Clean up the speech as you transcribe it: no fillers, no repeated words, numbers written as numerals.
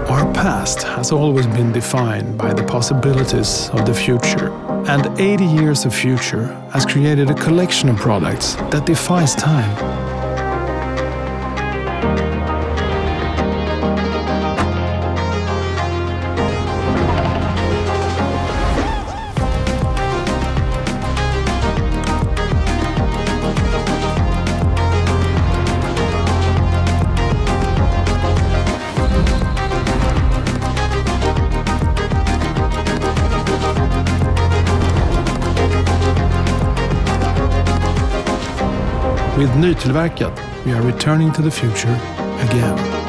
Our past has always been defined by the possibilities of the future, and 80 years of future has created a collection of products that defies time. With Nytillverkad, we are returning to the future again.